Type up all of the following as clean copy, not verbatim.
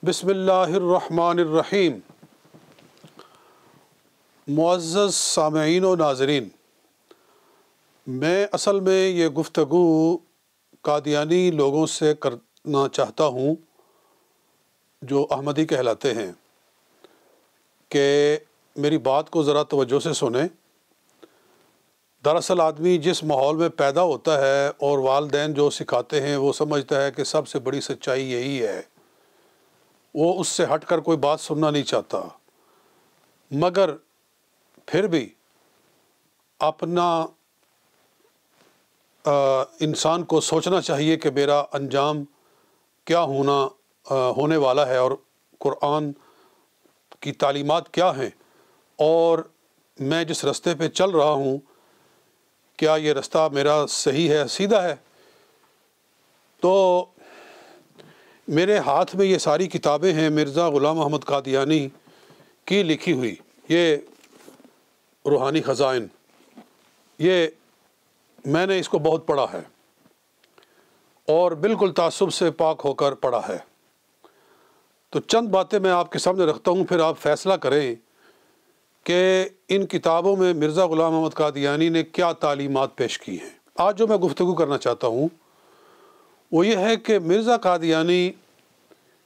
بسم اللہ الرحمن الرحیم۔ معزز سامعین و ناظرین، میں اصل میں یہ گفتگو قادیانی لوگوں سے کرنا چاہتا ہوں جو احمدی کہلاتے ہیں کہ میری بات کو ذرا توجہ سے سنیں۔ دراصل آدمی جس ماحول میں پیدا ہوتا ہے اور والدین جو سکھاتے ہیں وہ سمجھتا ہے کہ سب سے بڑی سچائی یہی ہے، وہ اس سے ہٹ کر کوئی بات سننا نہیں چاہتا، مگر پھر بھی اپنا انسان کو سوچنا چاہیے کہ میرا انجام کیا ہونے والا ہے اور قرآن کی تعلیمات کیا ہیں، اور میں جس رستے پہ چل رہا ہوں کیا یہ رستہ میرا صحیح ہے، سیدھا ہے۔ تو میرے ہاتھ میں یہ ساری کتابیں ہیں مرزا غلام محمد قادیانی کی لکھی ہوئی، یہ روحانی خزائن، یہ میں نے اس کو بہت پڑھا ہے اور بالکل تعصب سے پاک ہو کر پڑھا ہے۔ تو چند باتیں میں آپ کے سامنے رکھتا ہوں، پھر آپ فیصلہ کریں کہ ان کتابوں میں مرزا غلام محمد قادیانی نے کیا تعلیمات پیش کی ہیں۔ آج جو میں گفتگو کرنا چاہتا ہوں وہ یہ ہے کہ مرزا قادیانی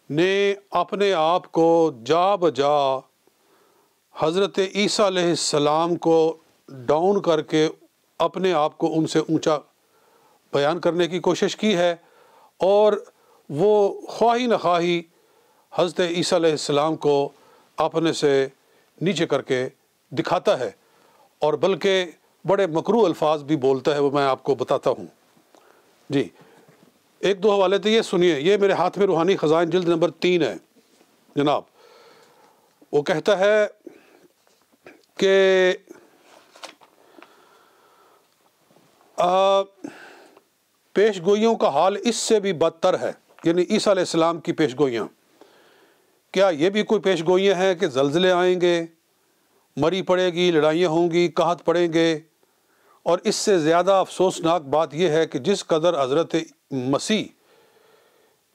نے اپنے آپ کو جا بجا حضرت عیسیٰ علیہ السلام کو ڈاؤن کر کے اپنے آپ کو ان سے اونچا بیان کرنے کی کوشش کی ہے، اور وہ خواہی نخواہی حضرت عیسیٰ علیہ السلام کو اپنے سے نیچے کر کے دکھاتا ہے، اور بلکہ بڑے مکروہ الفاظ بھی بولتا ہے، وہ میں آپ کو بتاتا ہوں۔ جی، ایک دو حوالے تو یہ سنیے، یہ میرے ہاتھ میں روحانی خزائن جلد نمبر 3 ہے جناب۔ وہ کہتا ہے کہ پیش گوئیوں کا حال اس سے بھی بدتر ہے، یعنی عیسیٰ علیہ السلام کی پیش گوئیاں۔ کیا یہ بھی کوئی پیش گوئیاں ہیں کہ زلزلے آئیں گے، مری پڑے گی، لڑائیاں ہوں گی، قحط پڑیں گے؟ اور اس سے زیادہ افسوسناک بات یہ ہے کہ جس قدر حضرت مسیح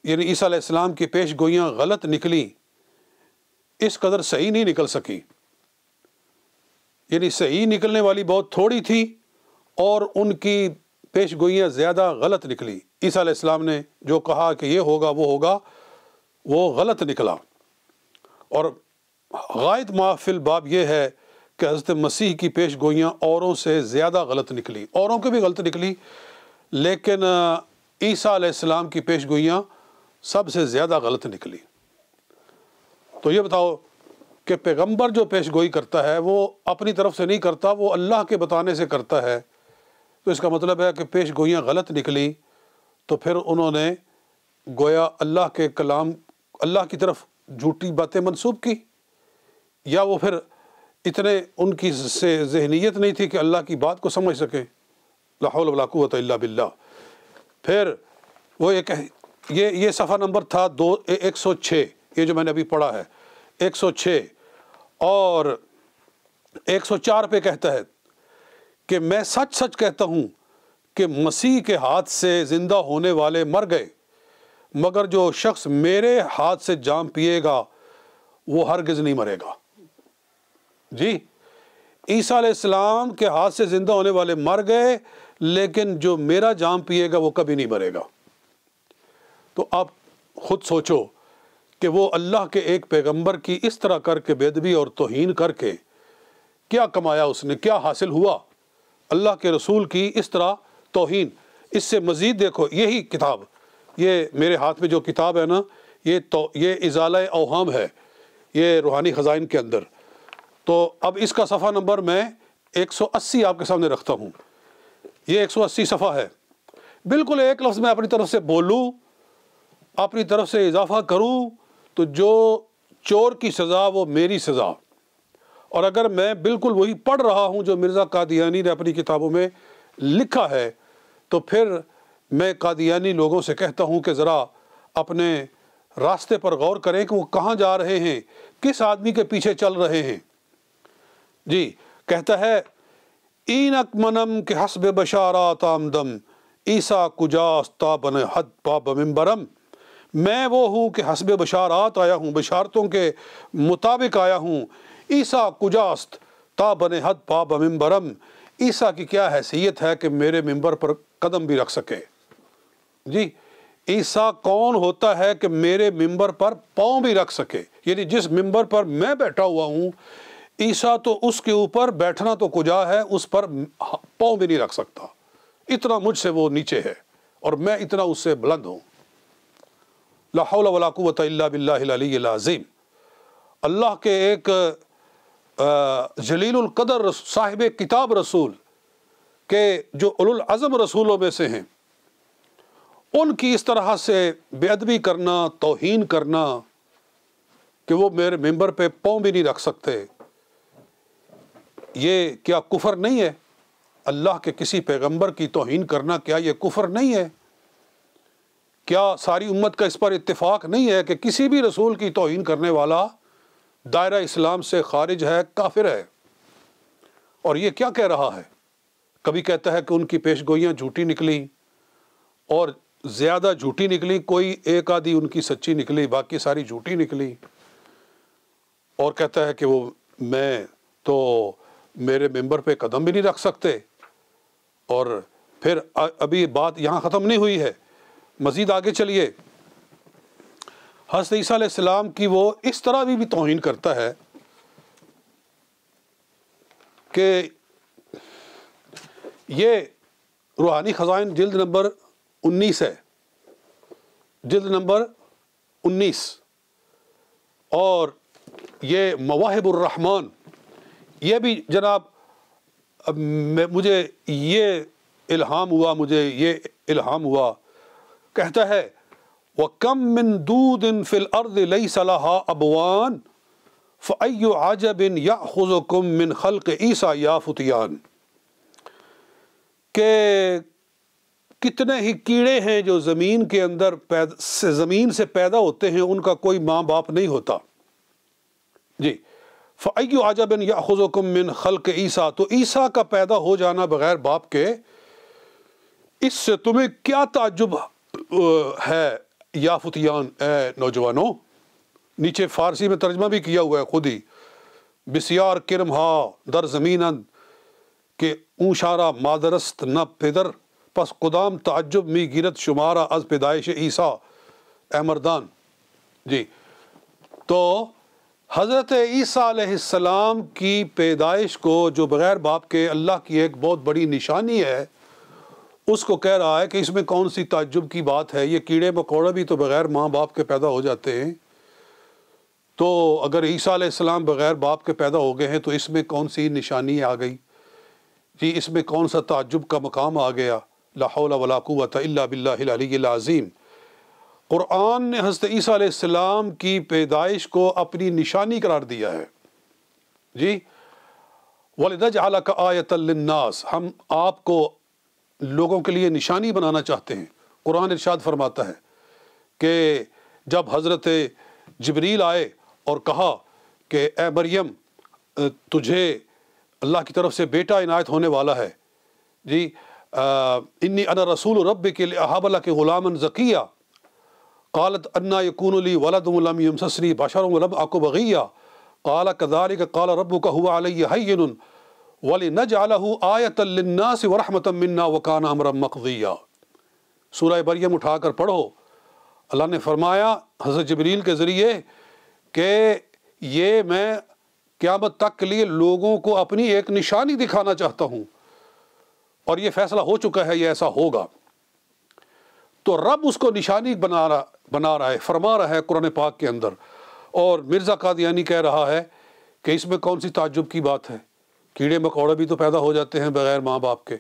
یعنی عیسیٰ علیہ السلام کی پیش گوئیاں غلط نکلیں، اس قدر صحیح نہیں نکل سکی، یعنی صحیح نکلنے والی بہت تھوڑی تھی اور ان کی پیش گوئیاں زیادہ غلط نکلی۔ عیسیٰ علیہ السلام نے جو کہا کہ یہ ہوگا وہ ہوگا، وہ غلط نکلا۔ اور غائط ما فی الباب یہ ہے کہ حضرت مسیح کی پیش گوئیاں اوروں سے زیادہ غلط نکلی، اوروں کی بھی غلط نکلی، لیکن عیسیٰ علیہ السلام کی پیش گوئیاں سب سے زیادہ غلط نکلی۔ تو یہ بتاؤ کہ پیغمبر جو پیش گوئی کرتا ہے وہ اپنی طرف سے نہیں کرتا، وہ اللہ کے بتانے سے کرتا ہے۔ تو اس کا مطلب ہے کہ پیش گوئیاں غلط نکلی تو پھر انہوں نے گویا اللہ کے کلام، اللہ کی طرف جھوٹی باتیں منسوب کی، یا وہ پھر اتنے ان کی سے ذہنیت نہیں تھی کہ اللہ کی بات کو سمجھ سکیں۔ لا حول ولا قوت الا باللہ۔ پھر وہ یہ صفحہ نمبر تھا 106، یہ جو میں نے ابھی پڑھا ہے 106، اور 104 پہ کہتا ہے کہ میں سچ سچ کہتا ہوں کہ مسیح کے ہاتھ سے زندہ ہونے والے مر گئے، مگر جو شخص میرے ہاتھ سے جام پیے گا وہ ہرگز نہیں مرے گا۔ جی، عیسیٰ علیہ السلام کے ہاتھ سے زندہ ہونے والے مر گئے، لیکن جو میرا جام پیے گا وہ کبھی نہیں مرے گا۔ تو آپ خود سوچو کہ وہ اللہ کے ایک پیغمبر کی اس طرح کر کے بے ادبی اور توہین کر کے کیا کمایا، اس نے کیا حاصل ہوا؟ اللہ کے رسول کی اس طرح توہین۔ اس سے مزید دیکھو، یہی کتاب، یہ میرے ہاتھ میں جو کتاب ہے نا، یہ ازالہ اوہام ہے، یہ روحانی خزائن کے اندر۔ تو اب اس کا صفحہ نمبر میں 180 آپ کے سامنے رکھتا ہوں۔ یہ 180 صفحہ ہے۔ بالکل ایک لفظ میں اپنی طرف سے بولوں، اپنی طرف سے اضافہ کروں تو جو چور کی سزا وہ میری سزا، اور اگر میں بالکل وہی پڑھ رہا ہوں جو مرزا قادیانی نے اپنی کتابوں میں لکھا ہے، تو پھر میں قادیانی لوگوں سے کہتا ہوں کہ ذرا اپنے راستے پر غور کریں کہ وہ کہاں جا رہے ہیں، کس آدمی کے پیچھے چل رہے ہیں۔ جی، کہتا ہے اینک منم کے حسب بشارات آمدم عیسیٰ کجاست تا بن حد پا بمنبرم میں وہ ہوں کہ حسب بشارات آیا ہوں، بشارتوں کے مطابق آیا ہوں۔ عیسیٰ کجاست تا بن حد پا بمنبرم، عیسیٰ کی کیا حیثیت ہے کہ میرے ممبر پر قدم بھی رکھ سکے؟ جی، عیسیٰ کون ہوتا ہے کہ میرے ممبر پر پاؤں بھی رکھ سکے؟ یعنی جس ممبر پر میں بیٹھا ہوا ہوں، عیسیٰ تو اس کے اوپر بیٹھنا تو کجا ہے، اس پر پاؤں بھی نہیں رکھ سکتا، اتنا مجھ سے وہ نیچے ہے اور میں اتنا اس سے بلند ہوں۔ لا حول ولا قوت الا باللہ العلی العظیم۔ اللہ کے ایک جلیل القدر صاحب کتاب رسول کہ جو اولو العزم رسولوں میں سے ہیں، ان کی اس طرح سے بے ادبی کرنا، توہین کرنا کہ وہ میرے ممبر پہ پاؤں بھی نہیں رکھ سکتے، یہ کیا کفر نہیں ہے؟ اللہ کے کسی پیغمبر کی توہین کرنا کیا یہ کفر نہیں ہے؟ کیا ساری امت کا اس پر اتفاق نہیں ہے کہ کسی بھی رسول کی توہین کرنے والا دائرہ اسلام سے خارج ہے، کافر ہے؟ اور یہ کیا کہہ رہا ہے؟ کبھی کہتا ہے کہ ان کی پیش گوئیاں جھوٹی نکلی اور زیادہ جھوٹی نکلی، کوئی ایک آدھی ان کی سچی نکلی، باقی ساری جھوٹی نکلی، اور کہتا ہے کہ وہ میں تو میرے ممبر پہ قدم بھی نہیں رکھ سکتے۔ اور پھر ابھی بات یہاں ختم نہیں ہوئی ہے، مزید آگے چلیے۔ حضرت عیسیٰ علیہ السلام کی وہ اس طرح بھی توہین کرتا ہے کہ یہ روحانی خزائن جلد نمبر 19 ہے، جلد نمبر 19، اور یہ مواہب الرحمن، یہ بھی جناب مجھے یہ الہام ہوا، کہتا ہے وَكَم مِّن دُودٍ فِي الْأَرْضِ لَيْسَ لَهَا أَبْوَانٌ فَأَيُّ عَجَبٍ يَأْخُذُكُم مِّن خَلْقِ عِيسَىٰ يَا فُتْيَانِ، کہ کتنے ہی کیڑے ہیں جو زمین کے اندر زمین سے پیدا ہوتے ہیں، ان کا کوئی ماں باپ نہیں ہوتا۔ جی، فَأَيُّ عَجَبٍ يَأْخُذُكُم مِّن خَلْقِ عِيسَىٰ، تو عیسیٰ کا پیدا ہو جانا بغیر باپ کے، اس سے تمہیں کیا تعجب ہے یا فتیان، اے نوجوانوں۔ نیچے فارسی میں ترجمہ بھی کیا ہوا ہے خود ہی، بسیار کرم ہا در زمینند کہ اونشارا مادرست نہ پدر، پس قدام تعجب می گیرت شمارا از پیدائش عیسیٰ اے مردان۔ جی، تو حضرت عیسیٰ علیہ السلام کی پیدائش کو، جو بغیر باپ کے اللہ کی ایک بہت بڑی نشانی ہے، اس کو کہہ رہا ہے کہ اس میں کون سی تعجب کی بات ہے؟ یہ کیڑے مکوڑے بھی تو بغیر ماں باپ کے پیدا ہو جاتے ہیں، تو اگر عیسیٰ علیہ السلام بغیر باپ کے پیدا ہو گئے ہیں تو اس میں کون سی نشانی آ گئی؟ جی، اس میں کون سا تعجب کا مقام آ گیا؟ لا حول ولا قوت الا باللہ العلی العظیم۔ قرآن نے حضرت عیسیٰ علیہ السلام کی پیدائش کو اپنی نشانی قرار دیا ہے۔ جی، وَلِنَجْعَلَكَ آیَةً لِلنَّاسِ، ہم آپ کو لوگوں کے لیے نشانی بنانا چاہتے ہیں۔ قرآن ارشاد فرماتا ہے کہ جب حضرت جبریل آئے اور کہا کہ اے مریم، تجھے اللہ کی طرف سے بیٹا عنایت ہونے والا ہے، جی، انی انا رسول ربک لأہب لک غلاما زکیہ، قالت انا یکون لی ولد ولم یمسسنی بشر ولم اک بغیہ، قال کذلک قال ربک هو علی ہین وَلِنَجْعَلَهُ آیَةً لِلنَّاسِ وَرَحْمَةً مِنَّا وَكَانَ أَمْرًا مَقْضِيًّا۔ سورہ مریم اٹھا کر پڑھو، اللہ نے فرمایا حضرت جبریل کے ذریعے کہ یہ میں قیامت تک کے لیے لوگوں کو اپنی ایک نشانی دکھانا چاہتا ہوں، اور یہ فیصلہ ہو چکا ہے، یہ ایسا ہوگا۔ تو رب اس کو نشانی بنا رہا ہے، فرما رہا ہے قرآن پاک کے اندر، اور مرزا قادیانی کہہ رہا ہے کہ اس میں کون سی تعجب کی بات ہے؟ کیڑے مکوڑے بھی تو پیدا ہو جاتے ہیں بغیر ماں باپ کے۔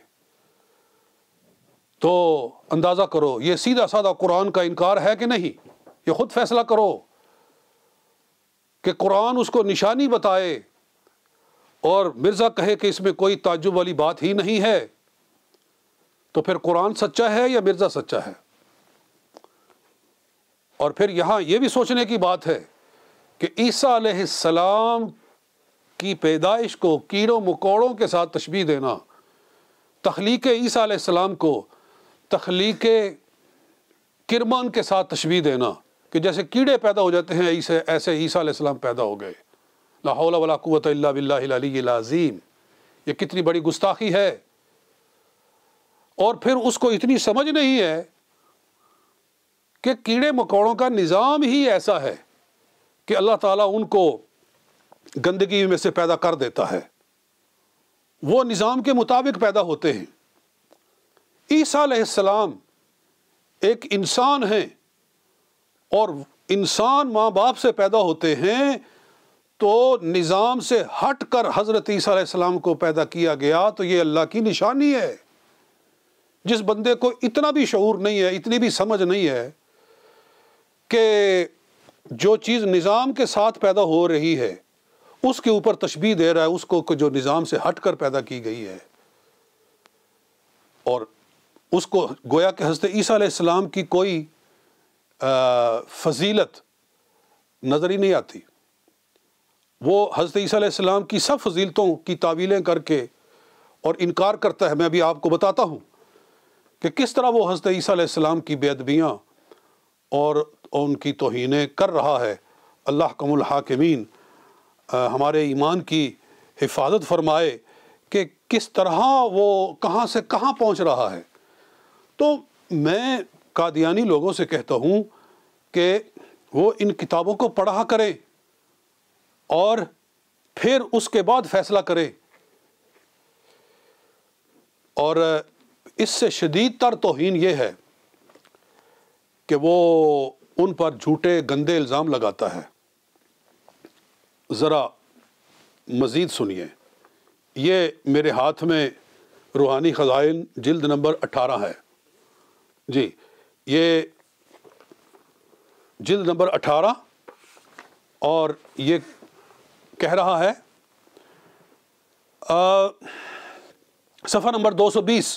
تو اندازہ کرو، یہ سیدھا سادہ قرآن کا انکار ہے کہ نہیں؟ یہ خود فیصلہ کرو کہ قرآن اس کو نشانی بتائے اور مرزا کہے کہ اس میں کوئی تعجب والی بات ہی نہیں ہے، تو پھر قرآن سچا ہے یا مرزا سچا ہے؟ اور پھر یہاں یہ بھی سوچنے کی بات ہے کہ عیسیٰ علیہ السلام کی پیدائش کو کیڑوں مکوڑوں کے ساتھ تشبیہ دینا، تخلیق عیسیٰ علیہ السلام کو کرمان کے ساتھ تشبیہ دینا کہ جیسے کیڑے پیدا ہو جاتے ہیں ایسے عیسیٰ علیہ السلام پیدا ہو گئے. لا حول ولا قوت الا باللہ العلی العظیم. یہ کتنی بڑی گستاخی ہے. اور پھر اس کو اتنی سمجھ نہیں ہے کہ کیڑے مکوڑوں کا نظام ہی ایسا ہے کہ اللہ تعالیٰ ان کو گندگی میں سے پیدا کر دیتا ہے، وہ نظام کے مطابق پیدا ہوتے ہیں. عیسیٰ علیہ السلام ایک انسان ہیں، اور انسان ماں باپ سے پیدا ہوتے ہیں تو نظام سے ہٹ کر حضرت عیسیٰ علیہ السلام کو پیدا کیا گیا، تو یہ اللہ کی نشانی ہے. جس بندے کو اتنا بھی شعور نہیں ہے، اتنی بھی سمجھ نہیں ہے کہ جو چیز نظام کے ساتھ پیدا ہو رہی ہے اس کے اوپر تشبیہ دے رہا ہے اس کو جو نظام سے ہٹ کر پیدا کی گئی ہے، اور اس کو گویا کہ حضرت عیسیٰ علیہ السلام کی کوئی فضیلت نظر ہی نہیں آتی. وہ حضرت عیسیٰ علیہ السلام کی سب فضیلتوں کی تعویلیں کر کے اور انکار کرتا ہے. میں ابھی آپ کو بتاتا ہوں کہ کس طرح وہ حضرت عیسیٰ علیہ السلام کی بے ادبیاں اور ان کی توہینیں کر رہا ہے. اللہ احکم الحاکمین ہمارے ایمان کی حفاظت فرمائے کہ کس طرح وہ کہاں سے کہاں پہنچ رہا ہے. تو میں قادیانی لوگوں سے کہتا ہوں کہ وہ ان کتابوں کو پڑھا کریں اور پھر اس کے بعد فیصلہ کریں. اور اس سے شدید تر توہین یہ ہے کہ وہ ان پر جھوٹے گندے الزام لگاتا ہے. ذرا مزید سنیے. یہ میرے ہاتھ میں روحانی خزائن جلد نمبر 18 ہے. جی یہ جلد نمبر 18 اور یہ کہہ رہا ہے صفحہ نمبر 220.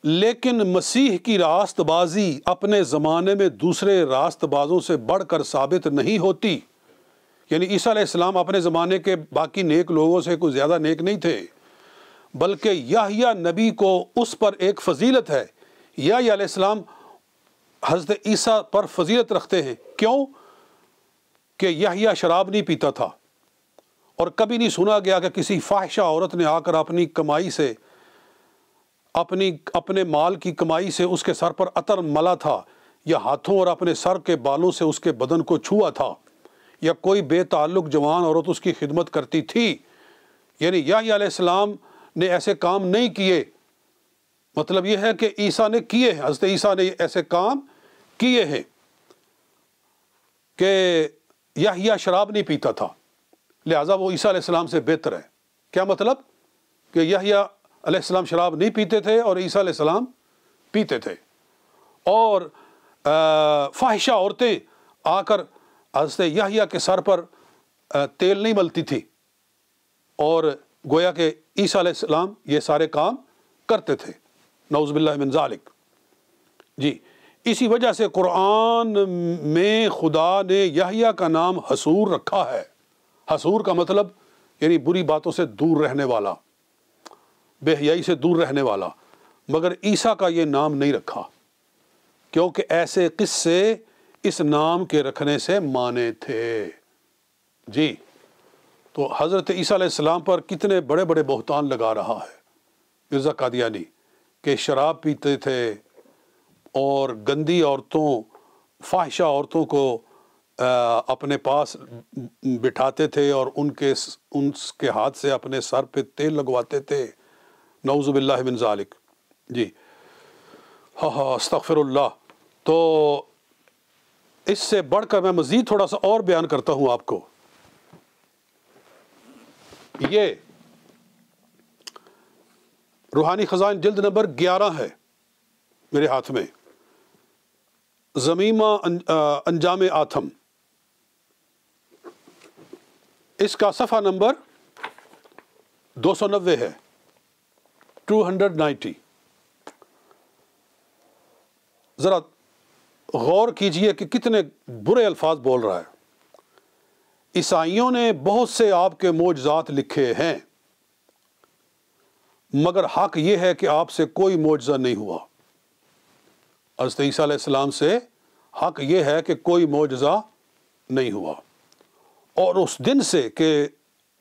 لیکن مسیح کی راست بازی اپنے زمانے میں دوسرے راست بازوں سے بڑھ کر ثابت نہیں ہوتی. یعنی عیسیٰ علیہ السلام اپنے زمانے کے باقی نیک لوگوں سے کوئی زیادہ نیک نہیں تھے، بلکہ یحییٰ نبی کو اس پر ایک فضیلت ہے. یحییٰ علیہ السلام حضرت عیسیٰ پر فضیلت رکھتے ہیں. کیوں؟ کہ یحییٰ شراب نہیں پیتا تھا، اور کبھی نہیں سنا گیا کہ کسی فاحشہ عورت نے آ کر اپنی کمائی سے اپنے مال کی کمائی سے اس کے سر پر عطر ملا تھا، یا ہاتھوں اور اپنے سر کے بالوں سے اس کے بدن کو چھوا تھا، یا کوئی بے تعلق جوان عورت اس کی خدمت کرتی تھی. یعنی یحییٰ علیہ السلام نے ایسے کام نہیں کیے. مطلب یہ ہے کہ عیسیٰ نے کیے ہیں، حضرت عیسیٰ نے ایسے کام کیے ہیں کہ یحییٰ شراب نہیں پیتا تھا، لہٰذا وہ عیسیٰ علیہ السلام سے بہتر ہے. کیا مطلب؟ کہ یحییٰ علیہ السلام شراب نہیں پیتے تھے اور عیسیٰ علیہ السلام پیتے تھے، اور فاحشہ عورتیں آ کر حضرت یحییٰ کے سر پر تیل نہیں ملتی تھی، اور گویا کہ عیسیٰ علیہ السلام یہ سارے کام کرتے تھے. نعوذ باللہ من ذالک. جی اسی وجہ سے قرآن میں خدا نے یحییٰ کا نام حسور رکھا ہے. حسور کا مطلب یعنی بری باتوں سے دور رہنے والا، بے حیائی سے دور رہنے والا. مگر عیسیٰ کا یہ نام نہیں رکھا کیونکہ ایسے قصے اس نام کے رکھنے سے مانے تھے. جی تو حضرت عیسیٰ علیہ السلام پر کتنے بڑے بڑے بہتان لگا رہا ہے مرزا قادیانی کہ شراب پیتے تھے اور گندی عورتوں، فاحشہ عورتوں کو اپنے پاس بٹھاتے تھے اور ان کے ہاتھ سے اپنے سر پہ تیل لگواتے تھے. نعوذ باللہ من ذالک. جی استغفر اللہ. تو اس سے بڑھ کر میں مزید تھوڑا سا اور بیان کرتا ہوں آپ کو. یہ روحانی خزائن جلد نمبر 11 ہے میرے ہاتھ میں، ضمیمہ انجام آتھم. اس کا صفحہ نمبر 290 ہے، 290. ذرا غور کیجئے کہ کتنے برے الفاظ بول رہا ہے. عیسائیوں نے بہت سے آپ کے معجزات لکھے ہیں، مگر حق یہ ہے کہ آپ سے کوئی معجزہ نہیں ہوا. حضرت عیسیٰ علیہ السلام سے حق یہ ہے کہ کوئی معجزہ نہیں ہوا، اور اس دن سے کہ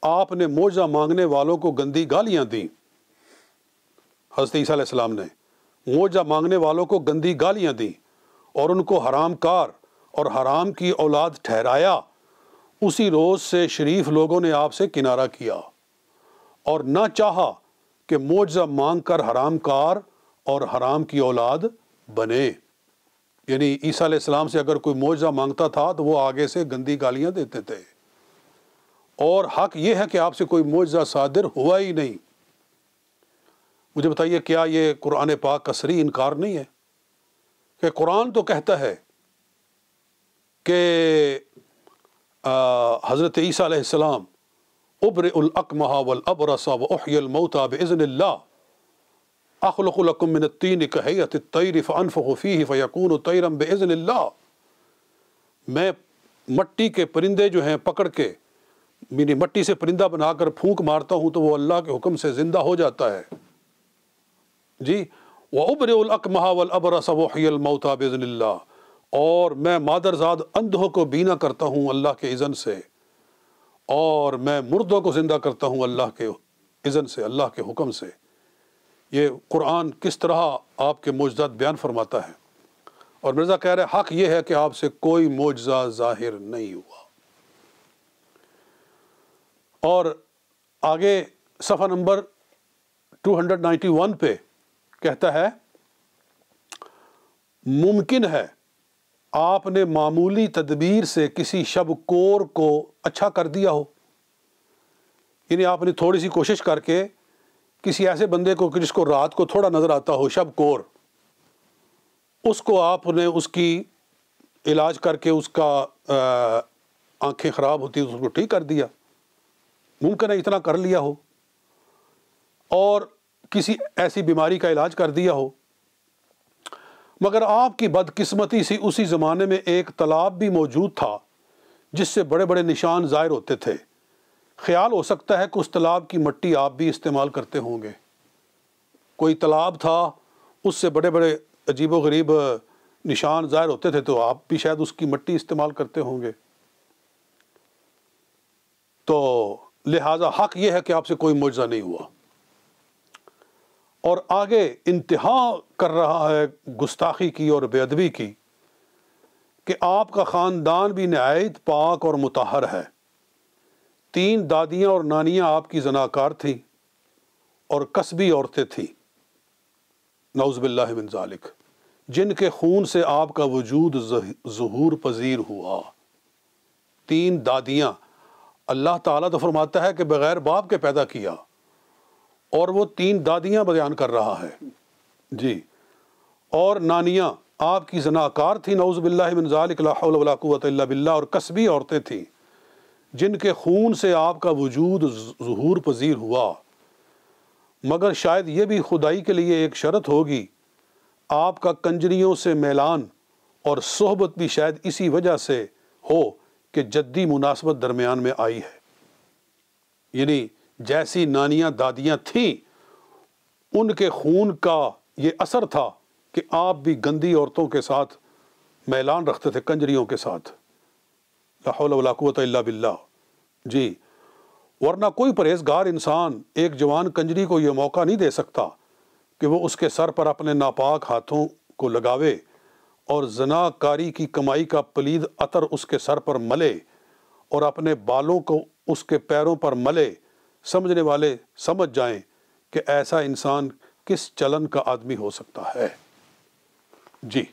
آپ نے معجزہ مانگنے والوں کو گندی گالیاں دیں، حضرت عیسیٰ علیہ السلام نے معجزہ مانگنے والوں کو گندی گالیاں دیں اور ان کو حرام کار اور حرام کی اولاد ٹھہرایا، اسی روز سے شریف لوگوں نے آپ سے کنارہ کیا اور نہ چاہا کہ معجزہ مانگ کر حرام کار اور حرام کی اولاد بنے۔ یعنی عیسیٰ علیہ السلام سے اگر کوئی معجزہ مانگتا تھا تو وہ آگے سے گندی گالیاں دیتے تھے، اور حق یہ ہے کہ آپ سے کوئی معجزہ صادر ہوا ہی نہیں۔ مجھے بتائیے کیا یہ قرآن پاک کا صریح انکار نہیں ہے کہ قرآن تو کہتا ہے کہ حضرت عیسیٰ علیہ السلام ابرئ الاکمہ والابرص واحیی الموتى باذن اللہ اخلق لکم من الطین کہیئۃ الطیر فانفخ فیہ فیکون طیرا باذن اللہ، میں مٹی کے پرندے جو ہیں پکڑ کے یعنی مٹی سے پرندہ بنا کر پھونک مارتا ہوں تو وہ اللہ کے حکم سے زندہ ہو جاتا ہے جی۔ وَأُبْرِئُ الْأَكْمَحَ وَالْأَبْرَصَ وَأُحْيِي الْمَوْتَى بِإِذْنِ اللَّهِ، اور میں مادرزاد اندھوں کو بینا کرتا ہوں اللہ کے اذن سے، اور میں مردوں کو زندہ کرتا ہوں اللہ کے اذن سے، اللہ کے حکم سے۔ یہ قرآن کس طرح آپ کے معجزات بیان فرماتا ہے، اور مرزا کہہ رہے حق یہ ہے کہ آپ سے کوئی معجزہ ظاہر نہیں ہوا۔ اور آگے صفحہ نمبر 291 پہ کہتا ہے ممکن ہے آپ نے معمولی تدبیر سے کسی شب کور کو اچھا کر دیا ہو، یعنی آپ نے تھوڑی سی کوشش کر کے کسی ایسے بندے کو جس کو رات کو تھوڑا نظر آتا ہو، شب کور، اس کو آپ نے اس کی علاج کر کے اس کا آنکھیں خراب ہوتی اس کو ٹھیک کر دیا، ممکن ہے اتنا کر لیا ہو، اور کسی ایسی بیماری کا علاج کر دیا ہو، مگر آپ کی بدقسمتی سے اسی زمانے میں ایک تالاب بھی موجود تھا جس سے بڑے بڑے نشان ظاہر ہوتے تھے، خیال ہو سکتا ہے کہ اس تالاب کی مٹی آپ بھی استعمال کرتے ہوں گے۔ کوئی تالاب تھا، اس سے بڑے بڑے عجیب و غریب نشان ظاہر ہوتے تھے، تو آپ بھی شاید اس کی مٹی استعمال کرتے ہوں گے۔ تو لہٰذا حق یہ ہے کہ آپ سے کوئی معجزہ نہیں ہوا۔ اور آگے انتہا کر رہا ہے گستاخی کی اور بے ادبی کی کہ آپ کا خاندان بھی نہایت پاک اور مطہر ہے، 3 دادیاں اور نانیاں آپ کی زناکار تھیں اور کسبی عورتیں تھیں، نعوذ باللہ من ذالک، جن کے خون سے آپ کا وجود ظہور پذیر ہوا۔ 3 دادیاں، اللہ تعالیٰ تو فرماتا ہے کہ بغیر باپ کے پیدا کیا، اور وہ 3 دادیاں بیان کر رہا ہے جی، اور نانیاں آپ کی زناکار تھیں، نعوذ باللہ من ذالک، لا حول ولا قوۃ الا باللہ، اور کسبی عورتیں تھیں جن کے خون سے آپ کا وجود ظہور پذیر ہوا۔ مگر شاید یہ بھی خدائی کے لیے ایک شرط ہوگی، آپ کا کنجریوں سے میلان اور صحبت بھی شاید اسی وجہ سے ہو کہ جدی مناسبت درمیان میں آئی ہے، یعنی جیسی نانیاں دادیاں تھیں ان کے خون کا یہ اثر تھا کہ آپ بھی گندی عورتوں کے ساتھ میلان رکھتے تھے، کنجریوں کے ساتھ، لا حول ولا قوۃ الا باللہ جی۔ ورنہ کوئی پرہیزگار انسان ایک جوان کنجری کو یہ موقع نہیں دے سکتا کہ وہ اس کے سر پر اپنے ناپاک ہاتھوں کو لگاوے اور زنا کاری کی کمائی کا پلید عطر اس کے سر پر ملے اور اپنے بالوں کو اس کے پیروں پر ملے۔ سمجھنے والے سمجھ جائیں کہ ایسا انسان کس چلن کا آدمی ہو سکتا ہے جی۔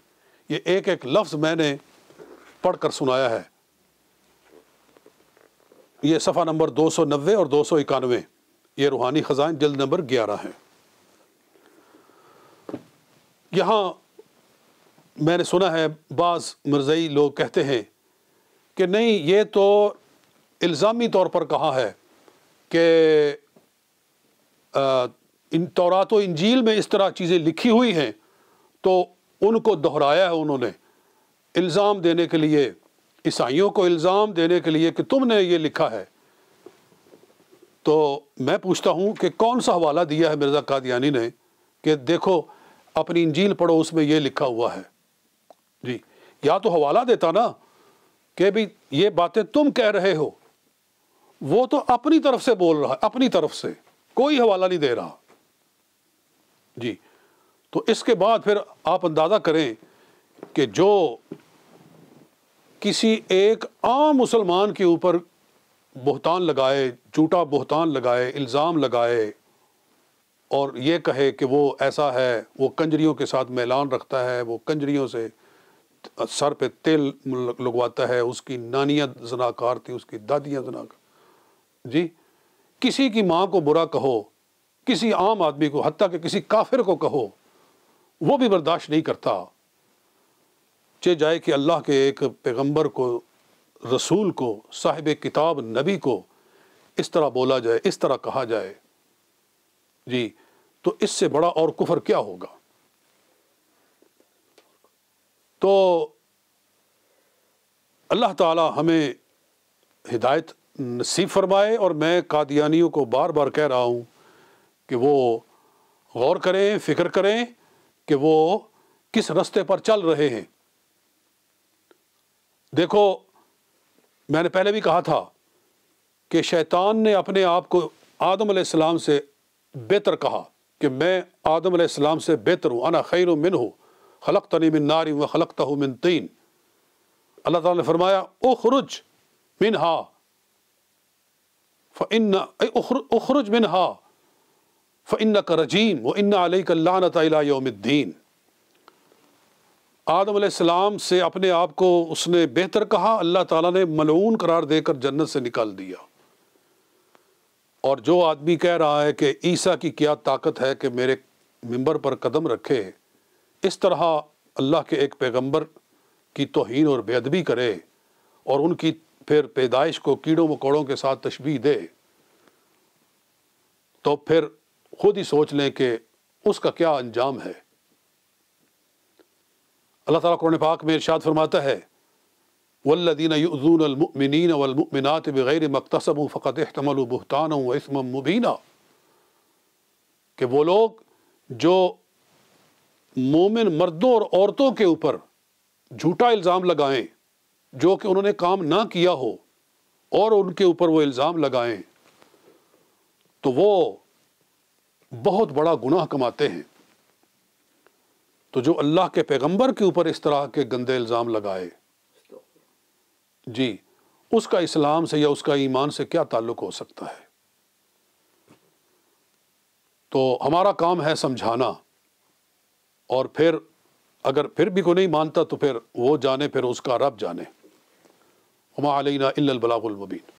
یہ ایک ایک لفظ میں نے پڑھ کر سنایا ہے۔ یہ صفحہ نمبر 290 اور 291، یہ روحانی خزائن جلد نمبر 11 ہے۔ یہاں میں نے سنا ہے بعض مرزائی لوگ کہتے ہیں کہ نہیں، یہ تو الزامی طور پر کہا ہے کہ ان تورات و انجیل میں اس طرح چیزیں لکھی ہوئی ہیں تو ان کو دہرایا ہے انہوں نے الزام دینے کے لیے، عیسائیوں کو الزام دینے کے لیے کہ تم نے یہ لکھا ہے۔ تو میں پوچھتا ہوں کہ کون سا حوالہ دیا ہے مرزا قادیانی نے کہ دیکھو اپنی انجیل پڑھو، اس میں یہ لکھا ہوا ہے جی، یا تو حوالہ دیتا نا کہ بھی یہ باتیں تم کہہ رہے ہو، وہ تو اپنی طرف سے بول رہا ہے، اپنی طرف سے کوئی حوالہ نہیں دے رہا جی۔ تو اس کے بعد پھر آپ اندازہ کریں کہ جو کسی ایک عام مسلمان کے اوپر بہتان لگائے، جھوٹا بہتان لگائے، الزام لگائے اور یہ کہے کہ وہ ایسا ہے، وہ کنجریوں کے ساتھ میلان رکھتا ہے، وہ کنجریوں سے سر پہ تیل لگواتا ہے، اس کی نانیاں زناکار تھی، اس کی دادیاں زناکار جی، کسی کی ماں کو برا کہو، کسی عام آدمی کو، حتیٰ کہ کسی کافر کو کہو، وہ بھی برداشت نہیں کرتا، چہ جائے کہ اللہ کے ایک پیغمبر کو، رسول کو، صاحب کتاب نبی کو اس طرح بولا جائے، اس طرح کہا جائے جی، تو اس سے بڑا اور کفر کیا ہوگا؟ تو اللہ تعالی ہمیں ہدایت نصیب فرمائے، اور میں قادیانیوں کو بار بار کہہ رہا ہوں کہ وہ غور کریں، فکر کریں کہ وہ کس رستے پر چل رہے ہیں۔ دیکھو، میں نے پہلے بھی کہا تھا کہ شیطان نے اپنے آپ کو آدم علیہ السلام سے بہتر کہا کہ میں آدم علیہ السلام سے بہتر ہوں، انا خیر منہ خلقتنی من نار و خلقتہ من طین۔ اللہ تعالیٰ نے فرمایا اخرج منہا اخرج منہا فإنک رجیم وإن علیک اللعنۃ الی یوم الدین۔ آدم علیہ السلام سے اپنے آپ کو اس نے بہتر کہا، اللہ تعالیٰ نے ملعون قرار دے کر جنت سے نکال دیا۔ اور جو آدمی کہہ رہا ہے کہ عیسیٰ کی کیا طاقت ہے کہ میرے ممبر پر قدم رکھے، اس طرح اللہ کے ایک پیغمبر کی توہین اور بے ادبی کرے اور ان کی پھر پیدائش کو کیڑوں مکوڑوں کے ساتھ تشبیہ دے، تو پھر خود ہی سوچ لیں کہ اس کا کیا انجام ہے۔ اللہ تعالیٰ قرآن پاک میں ارشاد فرماتا ہے والذین یؤذون المؤمنین والمؤمنات بغیر ما اکتسبوا فقد احتملوا بہتانا واثما مبینا، کہ وہ لوگ جو مومن مردوں اور عورتوں کے اوپر جھوٹا الزام لگائیں جو کہ انہوں نے کام نہ کیا ہو، اور ان کے اوپر وہ الزام لگائیں، تو وہ بہت بڑا گناہ کماتے ہیں۔ تو جو اللہ کے پیغمبر کے اوپر اس طرح کے گندے الزام لگائے جی، اس کا اسلام سے یا اس کا ایمان سے کیا تعلق ہو سکتا ہے؟ تو ہمارا کام ہے سمجھانا، اور پھر اگر پھر بھی کوئی نہیں مانتا تو پھر وہ جانے، پھر اس کا رب جانے۔ وما علینا الا البلاغ المبین۔